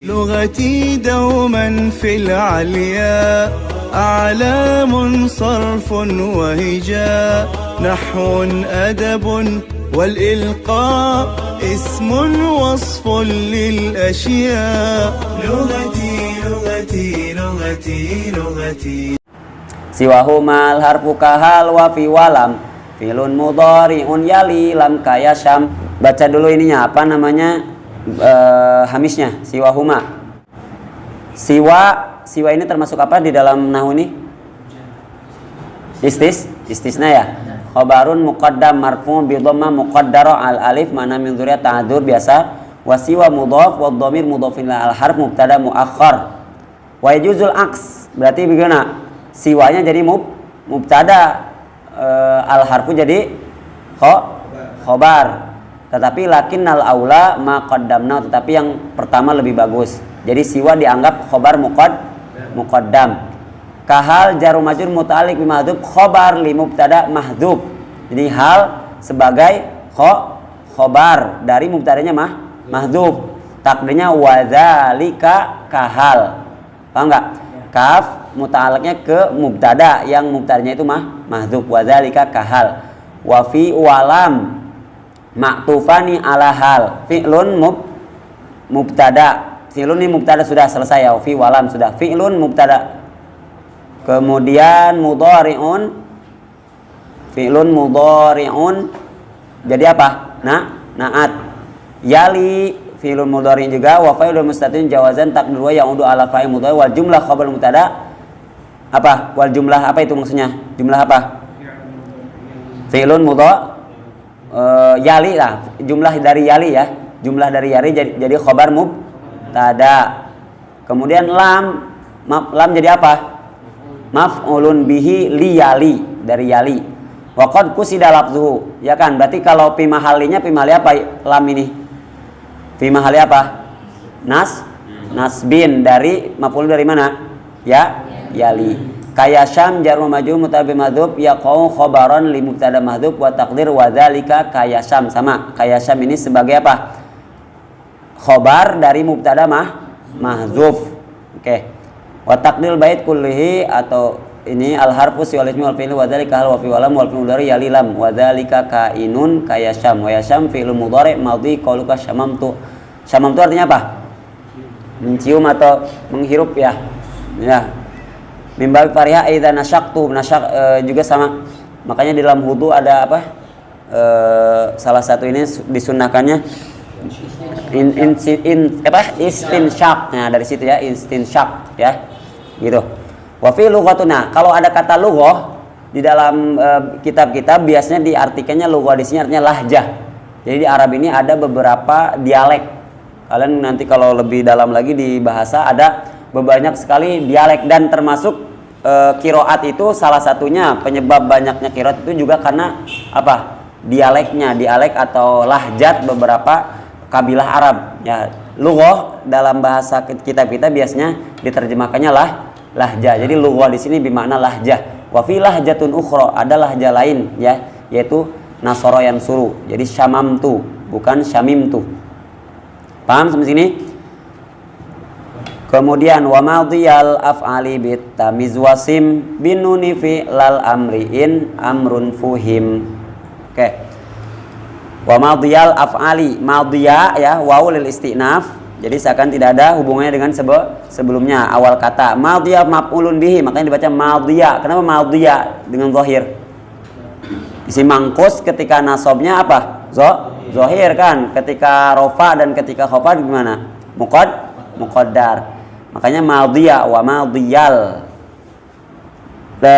لغتي دوما في العليا أعلام صرف وهجاء نحو أدب والإلقاء اسم وصف للأشياء لغتي لغتي لغتي لغتي Siwahumal harfu kahal wa fi walam filun mudhari'un yali lam kayasham. Baca dulu ininya apa namanya hamisnya siwahuma. Siwa ini termasuk apa di dalam nahwu ini? Istisna ya. Khabarun muqaddam marfu' bi dhamma muqaddara al alif mana min dzurriyyat ta'dzur biasa. Wa siwa mudhaf wa dhamir mudhafin al harf mubtada muakhar. Wa yajuzul aks berarti bagaimana? Siwanya jadi mubtada, al harfu jadi khobar. Tetapi lakinnal aula ma qaddamna, tetapi yang pertama lebih bagus. Jadi siwa dianggap khobar muqaddam. Kahal jarum majrur muta'alliq bi mahdhuf khobar li mubtada mahdhuf. Jadi hal sebagai khobar dari mubtadanya mahdhuf. Takdirnya wadzalika kahal. Paham enggak? Kaf muta'alliqnya ke mubtada yang mubtadanya itu mahdhuf wadzalika kahal. Wa fi walam maktufani ala hal fi'lun mubtada. Fi'lun ini mubtada sudah selesai ya. Fi walam sudah. Fi'lun mubtada. Kemudian mudhari'un. Fi'lun mudhari'un jadi apa? Na'at. Yali fi'lun mudhari' juga wa fa'ilun mustatir jawazan takdir wa ya'udu ala fa'il mudhari' wal jumlah khabar mubtada. Apa? Wal jumlah apa itu maksudnya? Jumlah apa? Fi'lun yali lah, jumlah dari yali ya. Jumlah dari yali jadi khabar mubtada. Kemudian lam jadi apa? Maf'ulun bihi li yali, dari yali. Wa qad qusida lafzuhu, ya kan? Berarti kalau fi mahalinya apa lam ini? Fi mahali apa? Nasbin dari maf'ul dari mana? Ya, yali. Kaya syam jar wa majrur mutabi madhub yaqau khabaran li mubtada mahdhuf wa taqdir wa dzalika kaya syam. Sama, kaya syam ini sebagai apa? Khabar dari mubtada mahdzuf. Oke. Wa taqdil bait kullihi atau ini al harfu wal ismi wal fi'lu wa dzalika hal wa fi walam wal fi'lu mudhari yali lam wa dzalika kainun kaya syam wa yasham fi'lu mudhari madhi qauluka syamamtu. Syamamtu artinya apa? Mencium atau menghirup ya. Ya. Mimbal fariha idza nasyaqtu juga sama. Makanya di dalam wudu ada apa? Salah satu ini disunahkannya istinsyaq. Nah, dari situ ya istinsyaq ya. Gitu. Wa fi lughatuna, kalau ada kata lughah di dalam kitab-kitab biasanya diartikannya lughah di sini artinya lahjah. Jadi di Arab ini ada beberapa dialek. Kalian nanti kalau lebih dalam lagi di bahasa ada banyak sekali dialek dan termasuk kiroat itu salah satunya penyebab banyaknya kiroat itu juga karena apa? Dialek atau lahjat beberapa kabilah Arab ya. Lughah dalam bahasa kitab kita biasanya diterjemahkannya lahjah. Jadi lughah di sini bermakna lahjah. Wa fi lahjatun ukhra, ada lahjah lain ya, yaitu nasara yansuru. Jadi syamamtu bukan syamimtu. Paham sampai sini? Kemudian wa madhiyal af'ali bit tamiz wasim binuni fi lal amriin amrun fuhim. Oke. Wa madhiyal af'ali, madhiya ya wawu lil istinaf. Jadi seakan tidak ada hubungannya dengan sebelumnya awal kata. Madhiya maf'ulun bihi, makanya dibaca madhiya. Kenapa madhiya dengan zahir? Isi mangkus ketika nasabnya apa? Zahir kan. Ketika rofa dan ketika khafad gimana? Muqaddar. Makanya madhiya wa madhiyal.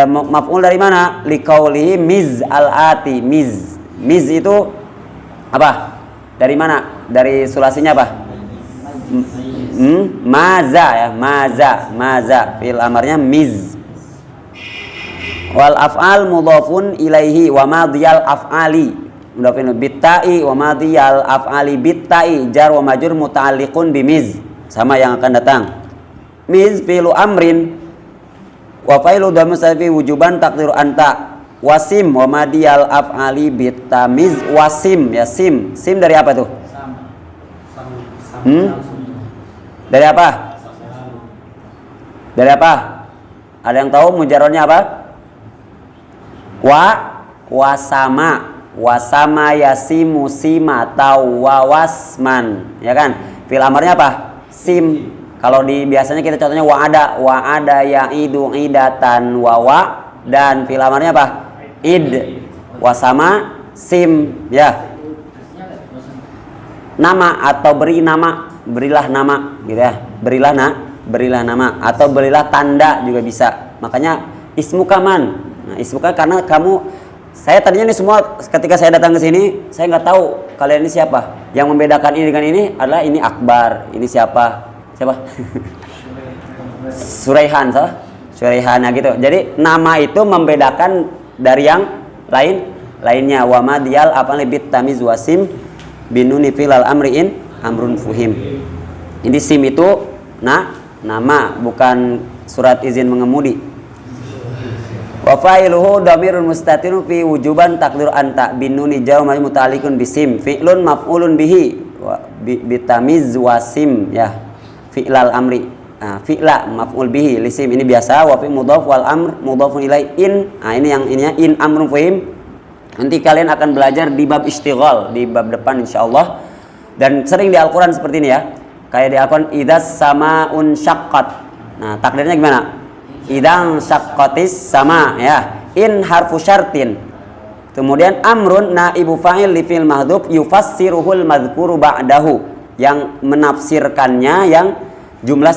Maf'ul dari mana? Liqaulihi miz al-ati. Miz itu apa? Dari mana? Dari sulasinya apa? Maza ya, maza. Fil amarnya miz. Wal af'al mudhafun ilaihi wa madhiyal af'ali. Mudhafun bitta'i wa madhiyal af'ali bitta'i jar wa majrur muta'alliqun bimiz. Sama yang akan datang. Miz fi'lu amrin wa fa'ilu dhamir mustatir wujuban taqdiru anta wasim wa madiyal af'ali bitamiz wasim ya sim dari apa tuh? Dari apa? Dari apa? Ada yang tahu mujarrodnya apa? Wasama yasimu sima tau wawasman, ya kan? Fi'il amarnya apa? Sim. Kalau di biasanya kita contohnya wa'ada ya'idu idatan wawa, dan fi'il amarnya apa? Id. Wasama sim, ya. Nama atau beri nama, berilah nama gitu ya. Berilah nama atau berilah tanda juga bisa. Makanya ismuka man. Nah, ismuka karena kamu, saya tadinya nih semua ketika saya datang ke sini, saya nggak tahu kalian ini siapa. Yang membedakan ini dengan ini adalah ini Akbar, ini siapa? Suraihan, salah? Suraihan, nah gitu. Jadi nama itu membedakan dari yang lainnya. Wa madiyal apa lebih tamiz wasim binuni filal amriin amrun fuhim. Ini sim itu nama, bukan surat izin mengemudi. Wa fa'iluhu dhamirun mustatirun fi wujuban taqdir anta binuni jawma muta'alliqun bisim fi'lun maf'ulun bihi bitamiz wasim, ya. Fi'lal amri. Nah, fi'la maf'ul bihi lisim ini biasa, wa fi mudhaf wal amr mudhafun ilai in. Nah, ini yang ininya in amrun fuhim. Nanti kalian akan belajar di bab istighal di bab depan insyaallah. Dan sering di Al-Qur'an seperti ini ya. Kayak di Al-Qur'an idzas samaun syaqqat. Nah, takdirnya gimana? Idang syaqqatis sama, ya. In harfu syartin. Kemudian amrun naibu fa'il li fi'il mahdhuf yufassiruhul madhkuru ba'dahu, yang menafsirkannya yang jumlah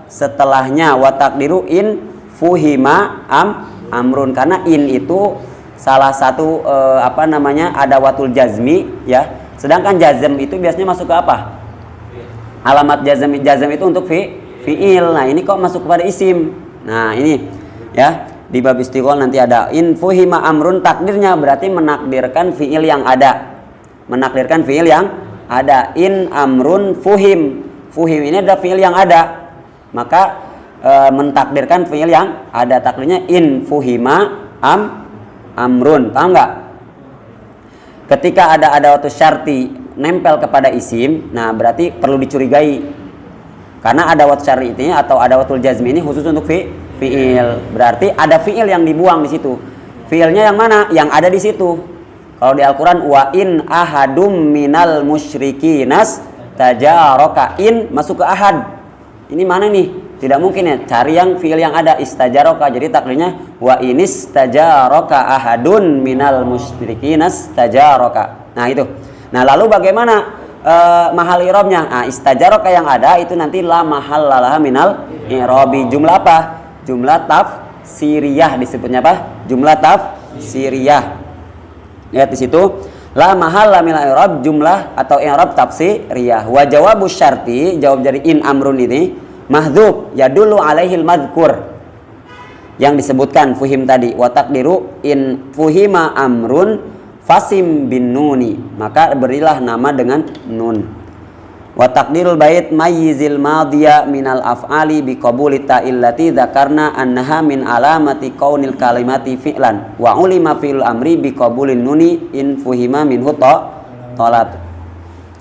setelahnya. Wa taqdiru in fuhima amrun, karena in itu salah satu adawatul jazmi, ya. Sedangkan jazm itu biasanya masuk ke apa? Alamat jazm itu untuk fi'il. Nah, ini kok masuk kepada isim. Nah, ini ya, di bab istighol nanti ada in fuhima amrun, takdirnya berarti menakdirkan fi'il yang ada. Menakdirkan fi'il yang ada. In amrun fuhim. Fuhim ini ada fi'il yang ada. Maka mentakdirkan fi'il yang ada, takdirnya in fuhima amrun. Paham enggak? Ketika ada adawatu syarti nempel kepada isim, nah berarti perlu dicurigai. Karena adawat syarti ini atau adawatul jazmi ini khusus untuk fi'il. Berarti ada fi'il yang dibuang di situ. Fi'ilnya yang mana? Yang ada di situ. Kalau di Al-Qur'an wa in ahadum minal musyrikinas tajaraka, in masuk ke ahad. Ini mana nih? Tidak mungkin ya, cari yang fi'il yang ada istajaraka. Jadi takdirnya wa inis tajaraka ahadun minal musyrikinas tajaraka. Nah itu. Nah lalu bagaimana mahal i'rabnya? Nah, istajaraka yang ada itu nanti la mahallalaha minal i'rabi. Jumlah apa? Jumlah tafsiriyah disebutnya apa? Jumlah tafsiriyah. Lihat di situ. La mahalla minal i'rab, jumlah atau i'rab tafsiriyah. Wa jawabus syarti, jawab dari in amrun ini mahdhuf yadullu alaihil madhkur, yang disebutkan fuhim tadi. Wa taqdiru in fuhima amrun fasim bin nuni, maka berilah nama dengan nun. Wa taqdirul bait mayyizil madhiya minal af'ali bi qabuli ta'illati dzakarna annaha min alamati qaunil kalimati fi'lan wa ulima fi'l amri bi qabulin nuni in fuhima minhu talab.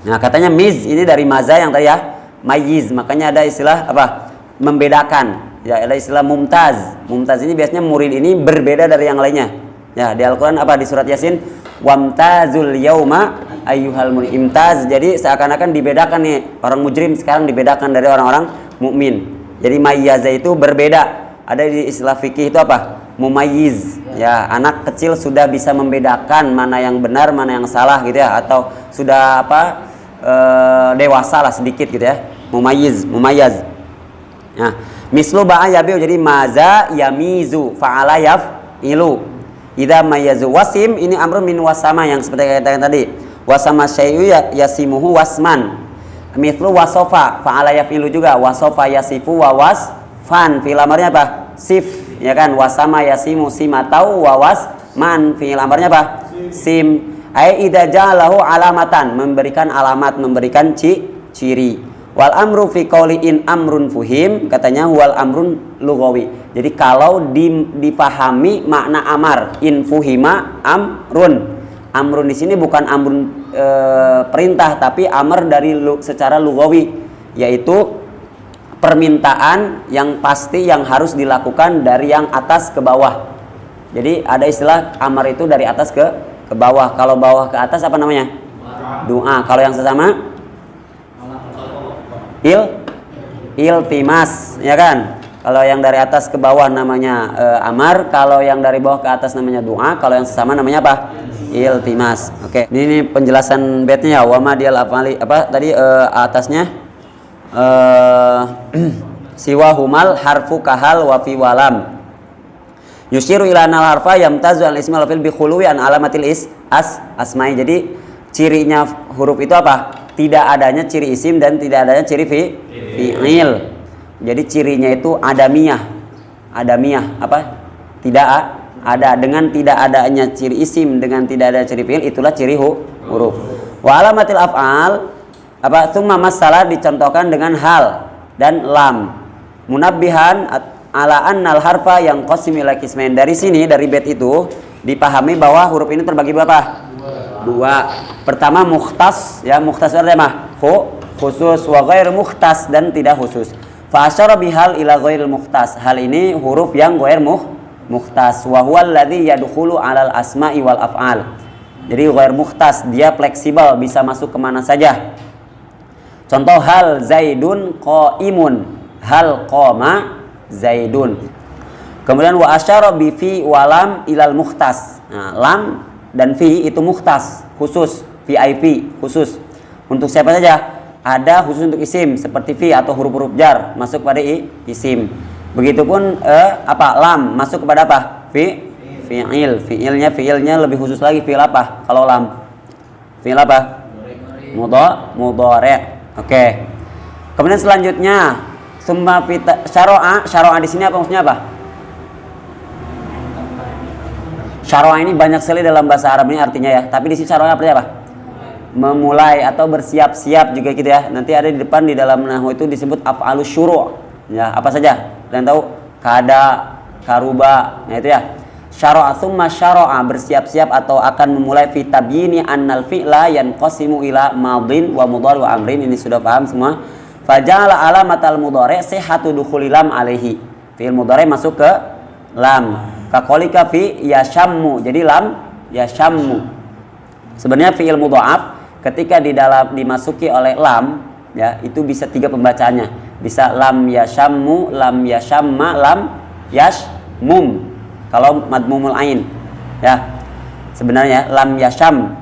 Nah, katanya miz ini dari maza yang tadi ya, mayyiz, makanya ada istilah apa? Membedakan. Ya, ada istilah mumtaz. Mumtaz ini biasanya murid ini berbeda dari yang lainnya. Ya, di Al-Qur'an apa, di surat Yasin, wamtazul yauma ayyuhal imtaz. Jadi seakan-akan dibedakan nih, orang mujrim sekarang dibedakan dari orang-orang mukmin. Jadi mayyaza itu berbeda. Ada di istilah fikih itu apa? Mumayyiz. Ya, anak kecil sudah bisa membedakan mana yang benar, mana yang salah gitu ya, atau sudah dewasa lah sedikit gitu ya. Mumayyaz. Nah, mislu ba'a yabiu, jadi maza yamizu fa'ala yaf'ilu. Idza mayyazu wasim, ini amrun min wasama yang seperti katakan tadi. Wasama syai'u yasimuhu wasman. Mithlu wasofa fa'ala yaf'ilu juga. Wasofa yasifu wa wasfan. Fi'il amarnya apa? Sif, ya kan? Wasama yasimu simatau wa wasman. Fi'il amarnya apa? Sim. Ai idza ja'alahu alamatan, memberikan alamat, memberikan ciri. Wal amru fi qauli in amrun fuhim, katanya wal amrun lughawi. Jadi kalau dipahami makna amar, in fuhima amrun. Amrun di sini bukan amrun perintah, tapi amar dari secara lughawi, yaitu permintaan yang pasti yang harus dilakukan dari yang atas ke bawah. Jadi ada istilah amar itu dari atas ke bawah. Kalau bawah ke atas apa namanya? Doa. Kalau yang sesama iltimas, ya kan? Kalau yang dari atas ke bawah namanya amar, kalau yang dari bawah ke atas namanya doa, kalau yang sesama namanya apa? Iltimas. Oke. Ini penjelasan baitnya ya. Wa ma dial afali apa tadi atasnya siwa humal harfu kahal wa fi walam. Yusyiru ila anal harfa yamtazu al ismi al fil bi khuluwi an alamatil asma'i. Jadi cirinya huruf itu apa? Tidak adanya ciri isim dan tidak adanya ciri fi'il. Jadi cirinya itu adamiyah. Adamiyah apa? Tidak ada. Dengan tidak adanya ciri isim dengan tidak ada ciri fi'il, itulah ciri huruf. Wa alamatil af'al apa? Tsumma masalah dicontohkan dengan hal dan lam. Munabbihan ala annal harfa yang qasim ila qismain. Dari sini dari bait itu dipahami bahwa huruf ini terbagi berapa? Dua. Pertama mukhtas, ya mukhtas artinya khusus, wa ghair mukhtas dan tidak khusus. Fa asyara bihal ila ghairil mukhtas. Hal ini huruf yang ghair mukhtas. Wa huwa alladhi yadkhulu 'alal asma'i wal af'al. Jadi ghair mukhtas dia fleksibel, bisa masuk kemana saja. Contoh hal zaidun qaimun, hal qama zaidun. Kemudian wa asyara bi fi walam ilal mukhtas. Nah, lam dan fi itu mukhtas, khusus, VIP, khusus. Untuk siapa saja? Ada khusus untuk isim seperti fi atau huruf-huruf jar masuk pada isim. Begitupun lam masuk kepada apa? Fi'il. Fi'ilnya lebih khusus lagi. Fi'il apa? Kalau lam. Fi'il apa? Mudhari'. Oke. Kemudian selanjutnya summa syara'a di sini apa maksudnya apa? Syara'a ini banyak sekali dalam bahasa Arab ini artinya ya. Tapi di sini syara'a artinya apa? Memulai atau bersiap-siap juga gitu ya. Nanti ada di depan di dalam nahwu itu disebut af'alus syuru'. Ya, apa saja? Kalian tahu? Kada, karuba. Nah itu ya. Syara'a tsumma syara'a bersiap-siap atau akan memulai fi tabyini annal fi'la yanqasimu ila madin wa mudhari wa amrin. Ini sudah paham semua. Faja'ala alamatal mudhari sihhatu dukhuli lam alaihi. Fi'il mudhari masuk ke lam. Kaqolika fi yashammu. Jadi lam yashammu. Sebenarnya fi'il mudha'af ketika di dalam dimasuki oleh lam ya itu bisa 3 pembacaannya. Bisa lam yashammu, lam yashamma, lam yashmum. Kalau madmumul ain ya. Sebenarnya lam yasham,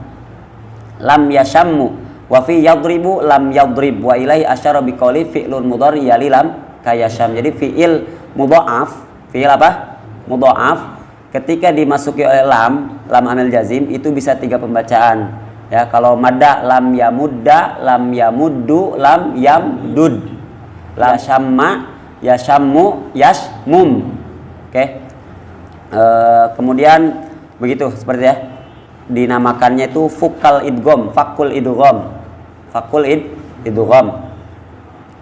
lam yashammu. Wa fi yadribu lam yadrib wa ilaihi asyara biqauli fi'lun mudhari yali lam kayasham. Jadi fi'il mudha'af, fi'il apa? Mudha'af ketika dimasuki oleh lam amil jazim itu bisa 3 pembacaan ya. Kalau madda lam yamudda, lam yamuddu, lam yamdud, lam syamma, yashammu, yashmum. Oke. Kemudian begitu seperti ya dinamakannya itu fakul idgham.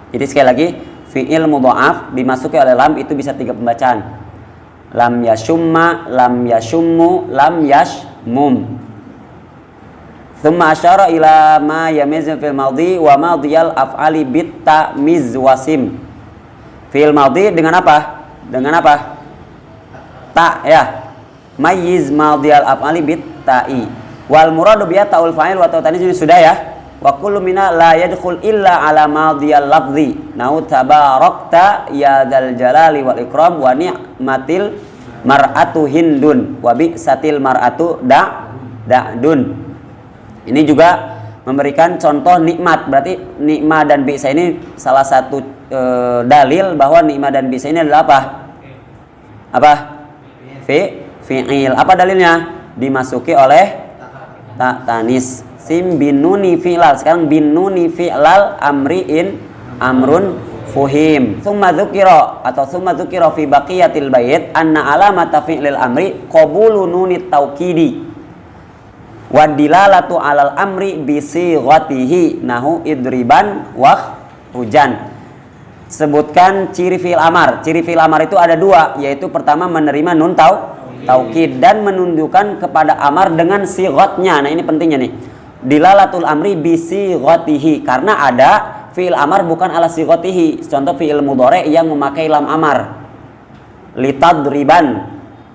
Jadi sekali lagi fi'il mudha'af dimasuki oleh lam itu bisa 3 pembacaan. Lam yashumma, lam yashummu, lam yashmum. Tsumma asyara ila ma yamizu fil madhi wa madhiyal af'ali bit ta'miz wasim. Fil madhi dengan apa? Dengan apa? Ta ya. Mayyiz madhiyal af'ali bit ta'i. Wal muradu biya ta'ul fa'il wa ta'tanis ini sudah ya. Wa kullu mina la yadkhul illa ala madhiyal lafzi. Nau tabarakta ya dzal jalali wal ikram wa ni'matil mar'atu hindun wa bi'satil mar'atu da'dun. Ini juga memberikan contoh nikmat. Berarti nikmat dan bi'sa ini salah satu dalil bahwa nikmat dan bi'sa ini adalah apa? Apa? Fi'il. Apa dalilnya? Dimasuki oleh tanis. Sim binuni fi'lal. Sekarang binuni fi'lal amri'in amrun fuhim. Tsumma dzukira fi baqiyatil bait anna alamata fi'lil amri qabulu nunit taukidi wa dilalatu alal amri bi sighatihi nahu idriban wa hujan. Sebutkan ciri fi'il amar. Ciri fi'il amar itu ada 2, yaitu pertama menerima nun taukid dan menunjukkan kepada amar dengan sighatnya. Nah ini pentingnya nih. Dilalatul amri bi sighatihi, karena ada fi'il amar bukan ala sighatihi. Contoh fi'il mudhari yang memakai lam amar. Litadriban.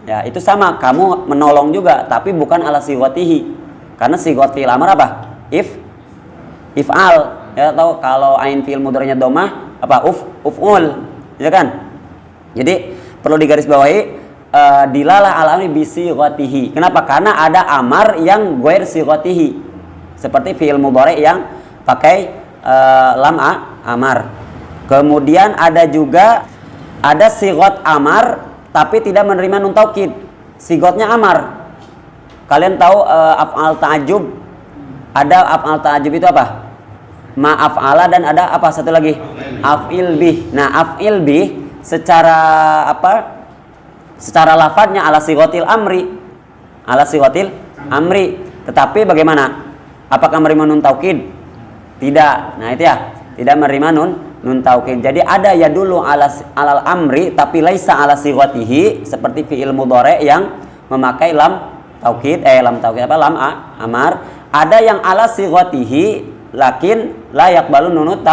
Ya, itu sama, kamu menolong juga tapi bukan ala sighatihi. Karena sighat fi'il amar apa? If'al. Ya, tahu kalau ain fi'il mudhari'nya dhammah apa? Uf'ul. Ya kan? Jadi perlu digarisbawahi dilalah al-amri bi sighatihi. Kenapa? Karena ada amar yang ghair sighatihi. Seperti fi'il mudhari yang pakai lam amar. Kemudian ada juga ada sighat amar tapi tidak menerima nun taukid. Sighatnya amar. Kalian tahu af'al ta'ajjub? Ada af'al ta'ajjub itu apa? Ma'af'ala dan ada apa satu lagi? Af'il bih. Nah, af'il bih secara apa? Secara lafadznya ala sighatil amri. Ala sighatil amri. Tetapi bagaimana? Apakah menerima nun taukid? Tidak. Nah, itu ya. Tidak menerima nun taukid. Jadi ada ya dulu alal amri tapi laisa ala sighatihi seperti fi'il mudhari yang memakai lam taukid lam amar. Ada yang ala sighatihi lakin la yaqbalu nunut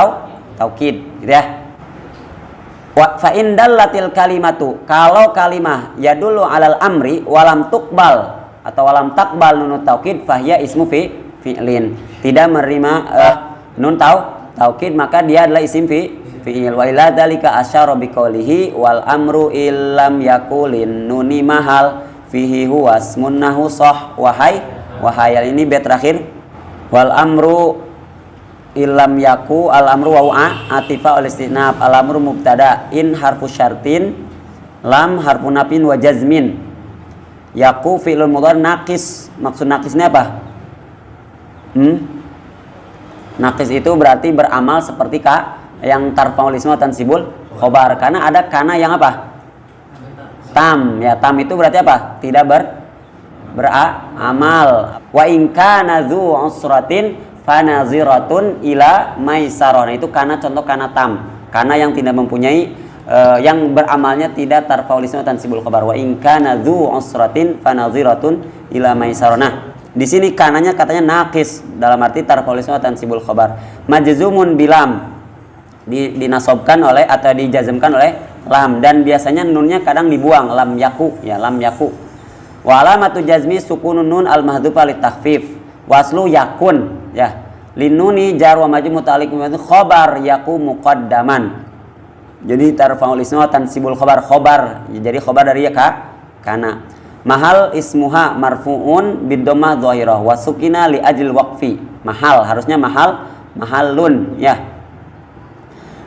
taukid, gitu ya. Wa fa in dallatil kalimatu, kalau kalimah ya dulu alal amri walam tuqbal atau walam taqbal nunut taukid fahiya ismu fi'lin. Tidak menerima nun taukid maka dia adalah isim fi'il. Wa ila dzalika asyara biqaulihi wal amru illam yakulin nuni mahal fihi huwa ismun nahu sah wahai ini bait terakhir. Wal amru illam yaku al amru wa atifa al istinab al amru mubtada in harfu syartin lam harfu nafin wa jazmin yaku fi'lun mudhari naqis. Maksud naqisnya apa? Naqis itu berarti beramal seperti yang tarfa'ul ismu tansibul khobar. Karena ada kana yang apa? Tam. Ya, tam itu berarti apa? Tidak beramal. Wa in kana dzu usratin fanaziratun ila maisarah. Nah, itu kana contoh kana tam. Kana yang tidak mempunyai yang beramalnya tidak tarfa'ul ismu tansibul khobar. Wa in kana dzu usratin fanaziratun ila maisarah. Nah, di sini kananya katanya naqis dalam arti tarfa'ul ismu tansibul khabar. Majzumun bilam dinasobkan oleh atau dijazmkan oleh lam dan biasanya nunnya kadang dibuang lam yaku ya lam yaku. Wa alamatu jazmi sukunun nun al mahdhufa li takhfif. Waslu yakun ya. Linuni jar wa majrur muta'alliq bi khabar yaku muqaddaman. Jadi tarfa'ul ismu tansibul khabar. Jadi khabar dari ya kana. Mahal ismuha marfu'un biddomah dhahirah wa sukina li ajil waqfi. Mahal harusnya mahalun ya.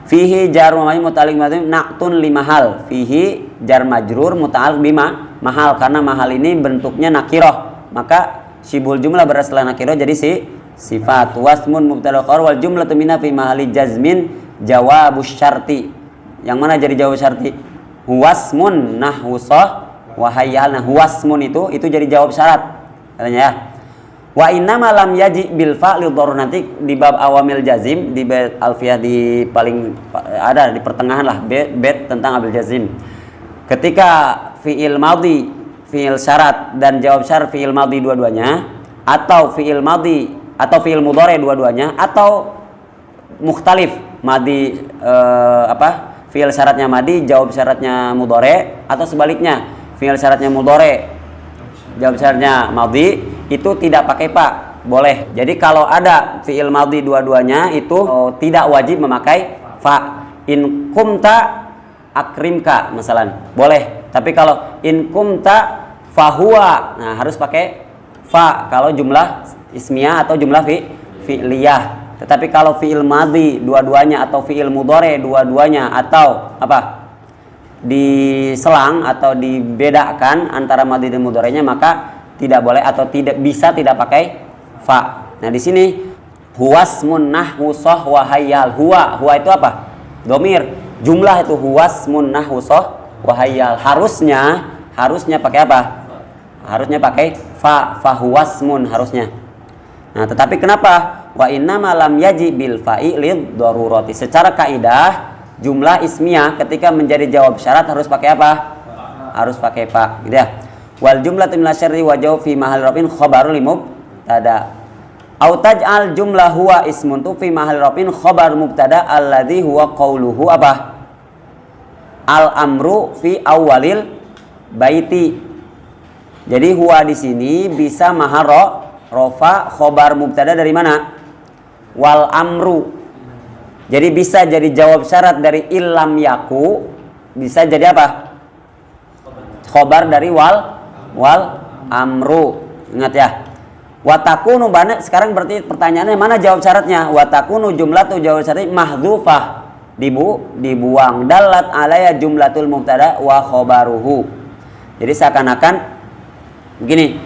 Fihi jar wa majrur muta'alliq naqtun li mahal. Fihi jar majrur muta'alliq bima mahal karena mahal ini bentuknya nakirah. Maka syibul jumlah berasal nakirah jadi sifat. Wasmun mubtada khabar wal jumlatu minna fi mahali jazmin jawabus syarti. Yang mana jadi jawab syarti? Huwasmun nahwu wahayal. Nah, huwasmun itu jadi jawab syarat katanya ya. Wa innama lam yaji bil fa'il dharur. Nanti di bab awamil jazim di bait alfiyah di paling ada di pertengahan lah bait tentang abil jazim. Ketika fi'il madhi, fi'il syarat dan jawab syarat fi'il madhi dua-duanya atau fi'il madhi atau fi'il mudhari dua-duanya atau mukhtalif madhi fi'il syaratnya madhi, jawab syaratnya mudhari atau sebaliknya. Fi'il syaratnya mudhari, jawab syaratnya madhi itu tidak pakai fa, boleh. Jadi kalau ada fi'il madhi dua-duanya itu tidak wajib memakai fa. In kumta akrimka masalan, boleh. Tapi kalau in kumta fahuwa, nah harus pakai fa kalau jumlah ismiyah atau jumlah fi'liyah. Tetapi kalau fi'il madhi dua-duanya atau fi'il mudhari dua-duanya atau apa? Diselang atau dibedakan antara madhi dan mudhari'nya maka tidak boleh atau tidak bisa tidak pakai fa. Nah, di sini huwasmun nahwu sah wa hayyal. Huwa itu apa? Dhamir. Jumlah itu huwasmun nahwu sah wa hayyal. Harusnya pakai apa? Harusnya pakai fa huwasmun harusnya. Nah, tetapi kenapa? Wa innama lam yaji bil fa'i lid darurati. Secara kaidah jumlah ismiyah ketika menjadi jawab syarat harus pakai apa? Harus pakai fa, gitu ya. Wal jumlatu min asyri wa jawab fi mahal rafin khabarul limubtada. Au taj'al jumlah huwa ismun tu fi mahal rafin khabar mubtada alladzi huwa qauluhu apa? Al amru fi awalil baiti. Jadi huwa di sini bisa mahal rofa khabar mubtada dari mana? Wal amru. Jadi bisa jadi jawab syarat dari illam yaku, bisa jadi apa? Khobar dari wal amru. Ingat ya. Watakunu bana, sekarang berarti pertanyaannya mana jawab syaratnya? Watakunu jumlatu jawab syaratnya mahdzufah, dibuang. Dalat alaya jumlatul mubtada wa khobaruhu. Jadi seakan-akan begini,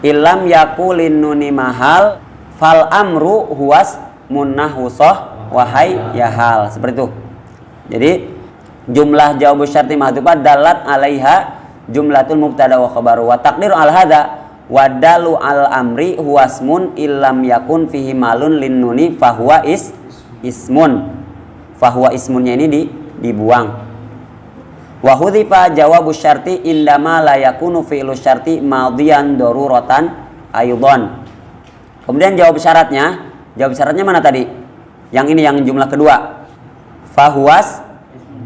illam yaku linnuni mahal fal amru huwas munnahusah wahai ya hal, seperti itu. Jadi jumlah jawab syarti mahdhufah dalat alaiha jumlatul mubtada wa khabaru wa taqdiru al hadza wa dalu al amri huwasmun illam yakun fihi malun linnuni fahuwa ismun. Fahuwa ismunnya ini dibuang. Wa hudhifa jawabu syarti indama la yakunu fi'lu syarti madhiyan daruratan aydan. Kemudian jawab syaratnya mana tadi? Yang ini yang jumlah kedua.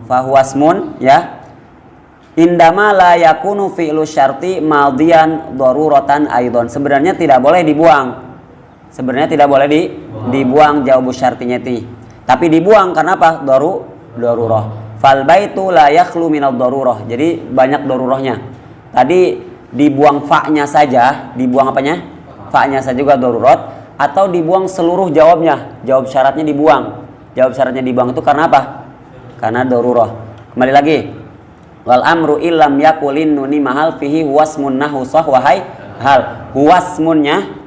Fahuwasmun ya. Indama la yakunu fi'lu syarti madhiyan daruratan aidon. Sebenarnya tidak boleh dibuang. Dibuang jawab syartinya itu. Tapi dibuang karena apa? Darurah. Fal baitu la yakhlu minad darurah. Jadi banyak darurahnya. Tadi dibuang fa-nya saja, dibuang apanya? Fa-nya saja juga darurat. Atau dibuang seluruh jawabnya, jawab syaratnya dibuang. Jawab syaratnya dibuang itu karena apa? Karena darurah. Kembali lagi, wal amru illam yakulin nuni mahal fihi huwasmun nahusah wahai hal. Huwasmunnya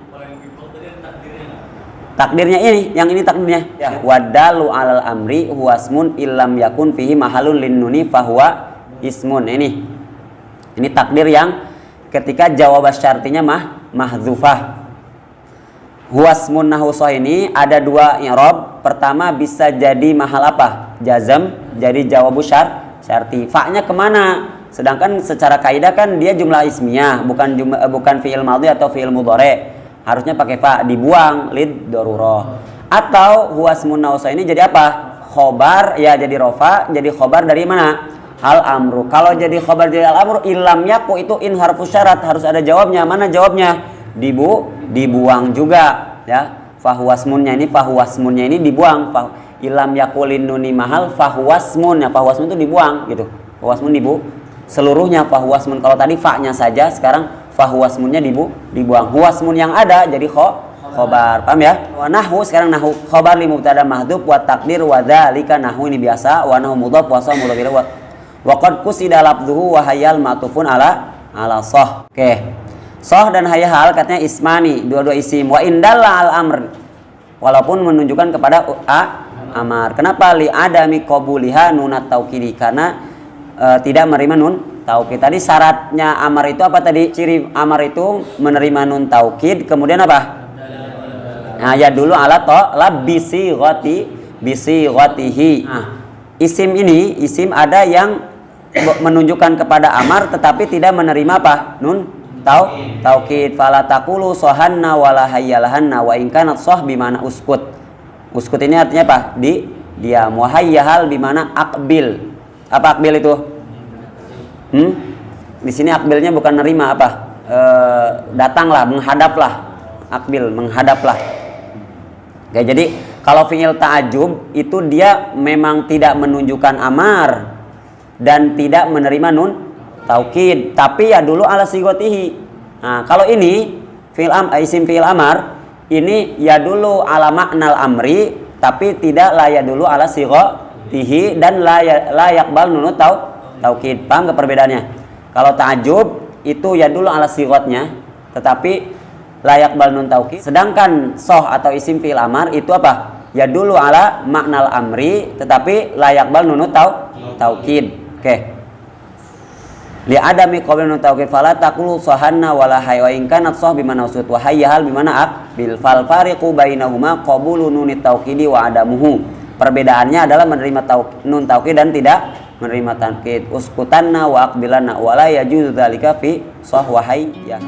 takdirnya ini, yang ini takdirnya ya. Wadalu alal amri huwasmun illam yakun fihi mahalun linnuni fahuwa ismun. Ini takdir yang ketika jawab syartinya mahdzufah. Huwasmun nahusah ini ada dua i'rab. Pertama bisa jadi mahal apa? Jazm, jadi jawabu syarti. Fa-nya kemana? Sedangkan secara kaidah kan dia jumlah ismiyah, bukan fi'il madhi atau fi'il mudhari. Harusnya pakai fa, dibuang lid darurah. Atau huwasmun nahusah ini jadi apa? Khobar, ya jadi rofa, jadi khobar dari mana? Al amru. Kalau jadi khobar dari al amru illam yaku itu in harfus syarat, harus ada jawabnya. Mana jawabnya? Dibuang juga ya. Fahuwasmunnya ini dibuang. Ilam yakulin nuni mahal fahuwasmun, ya fahuwasmun itu dibuang gitu. Fahuwasmun seluruhnya fahuwasmun. Kalau tadi fa-nya saja, sekarang fahuwasmunnya dibuang. Huwasmun yang ada jadi khobar. Paham ya? Wa nahwu, sekarang nahwu khobar li mubtada mahdhuf wa taqdir wa dzalika nahwu ini biasa wa nahwu mudhaf wa sa mudhaf ila wa qad qusida lafdhuhu wa hayyal ma'tufun ala sah. Oke. Soh dan hayahal katanya ismani, dua-dua isim. Wa indalla al amr, walaupun menunjukkan kepada amar. Kenapa? Li adami qabuliha nunat taukidi, karena tidak menerima nun taukid. Tadi syaratnya amar itu apa tadi? Ciri amar itu menerima nun taukid. Kemudian apa? Nah, ya dulu ala la bisighatihi. Nah, isim ada yang menunjukkan kepada amar tetapi tidak menerima apa? Nun taukid. Fala taqulu sohanna wala hayyalahanna wa in kanat soh bimana uskut. Uskut ini artinya apa? Diam. Wa hayyahal bimana akbil. Apa akbil itu? Di sini akbilnya bukan nerima apa? Datanglah, menghadaplah. Akbil, menghadaplah. Oke, jadi kalau fi'il ta'ajub itu dia memang tidak menunjukkan amar dan tidak menerima nun taukid, tapi ya dulu ala sigotihi. Nah, kalau ini isim fi'il amar ini ya dulu ala maknal amri, tapi tidak la ya dulu ala sigotihi dan la yaqbal nunu taukid. Paham ke perbedaannya? Kalau ta'ajub itu ya dulu ala sigotnya, tetapi la yaqbal nun taukid. Sedangkan soh atau isim fi'il amar itu apa? Ya dulu ala maknal amri, tetapi la yaqbal nunu taukid. Oke. Li adami qabil nun taukid fala taqulu sahanna wala hayya in kanat sah bimana usut wa hayyahal bimana aqbil fal fariqu bainahuma qabulu nun taukidi wa adamuhu. Perbedaannya adalah menerima nun taukid dan tidak menerima taukid. Uskutanna wa aqbilanna wala yajuzu dzalika fi sah wa hayyah.